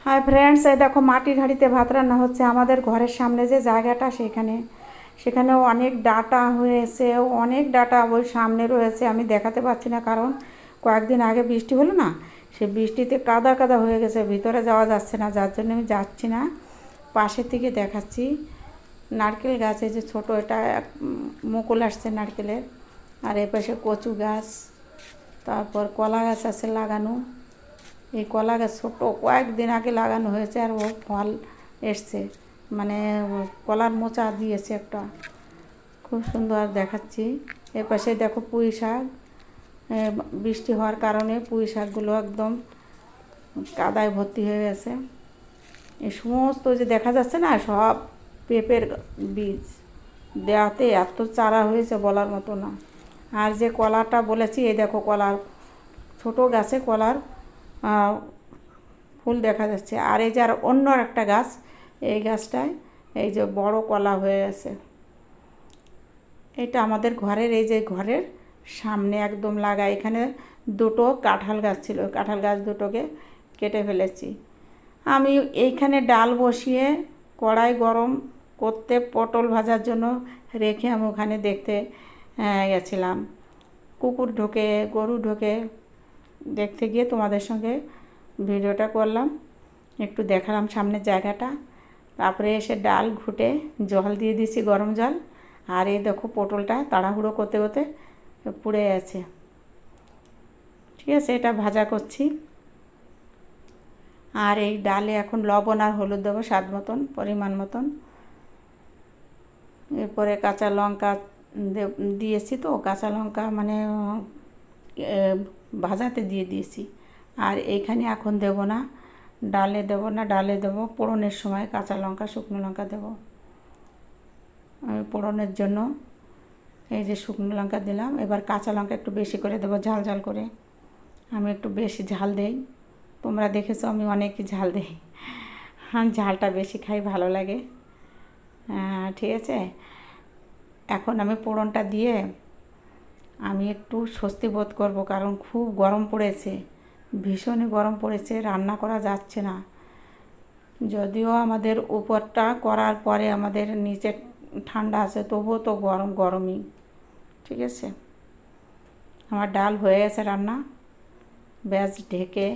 Hi friends, এই দেখো মাটির হাঁড়িতে ভাত রান্না হচ্ছে। আমাদের ঘরের সামনে যে জায়গাটা সেখানেও অনেক ডাটা হয়েছে, অনেক ডাটা ওই সামনে রয়েছে। আমি দেখাতে পারছি না কারণ কয়েকদিন আগে বৃষ্টি হলো না, সে বৃষ্টিতে কাদা কাদা হয়ে গেছে, ভিতরে যাওয়া যাচ্ছে না, যার জন্য আমি যাচ্ছি না। পাশের থেকে দেখাচ্ছি নারকেল গাছে যে ছোটো এটা মুকুল আসছে নারকেলের। আর এ পাশে কচু গাছ, তারপর কলা গাছ আছে লাগানো। এই কলা গাছ ছোটো কয়েকদিন আগে লাগানো হয়েছে আর ও ফল এসছে, মানে কলার মোচা দিয়েছে একটা, খুব সুন্দর দেখাচ্ছি। এপাশে দেখো পুঁই শাক, বৃষ্টি হওয়ার কারণে পুঁই শাকগুলো একদম কাদায় ভর্তি হয়ে গেছে। এই সমস্ত যে দেখা যাচ্ছে না সব পেঁপের বীজ দেওয়াতে এত চারা হয়েছে বলার মতো না। আর যে কলাটা বলেছি, এই দেখো কলার ছোটো গাছে কলার ফুল দেখা যাচ্ছে। আর এই যে আর অন্য একটা গাছ, এই গাছটায় এই যে বড় কলা হয়ে গেছে। এটা আমাদের ঘরের, এই যে ঘরের সামনে একদম লাগা। এখানে দুটো কাঁঠাল গাছ ছিল, কাঁঠাল গাছ দুটোকে কেটে ফেলেছি। আমি এইখানে ডাল বসিয়ে কড়াই গরম করতে পটল ভাজার জন্য রেখে আমি ওখানে দেখতে গেছিলাম। কুকুর ঢোকে, গরু ঢোকে, দেখতে গিয়ে তোমাদের সঙ্গে ভিডিওটা করলাম, একটু দেখালাম সামনের জায়গাটা। তারপরে এসে ডাল ঘুটে জল দিয়ে দিয়েছি, গরম জল। আর এই দেখো পটলটা তাড়াহুড়ো করতে করতে পুড়ে আছে। ঠিক আছে, এটা ভাজা করছি। আর এই ডালে এখন লবণ আর হলুদ দেবো স্বাদ মতন, পরিমাণ মতন। এরপরে কাঁচা লঙ্কা দিয়েছি, তো কাঁচা লঙ্কা মানে ভাজাতে দিয়ে দিয়েছি। আর এইখানে এখন দেব না, ডালে দেব না, ডালে দেব পোড়নের সময় কাঁচা লঙ্কা শুকনো লঙ্কা দেব। আমি পোড়নের জন্য এই যে শুকনো লঙ্কা দিলাম। এবার কাঁচা লঙ্কা একটু বেশি করে দেবো, ঝাল ঝাল করে। আমি একটু বেশি ঝাল দেই, তোমরা দেখেছো আমি অনেকই ঝাল দিই, আমি ঝালটা বেশি খাই, ভালো লাগে। ঠিক আছে, এখন আমি পোড়নটা দিয়ে আমি একটু স্বস্তি বোধ করব, কারণ খুব গরম পড়েছে, ভীষণই গরম পড়েছে, রান্না করা যাচ্ছে না। যদিও আমাদের উপরটা করার পরে আমাদের নিচে ঠান্ডা আছে, তবুও তো গরম গরমই। ঠিক আছে, আমার ডাল হয়ে গেছে রান্না, ব্যাস ঢেকে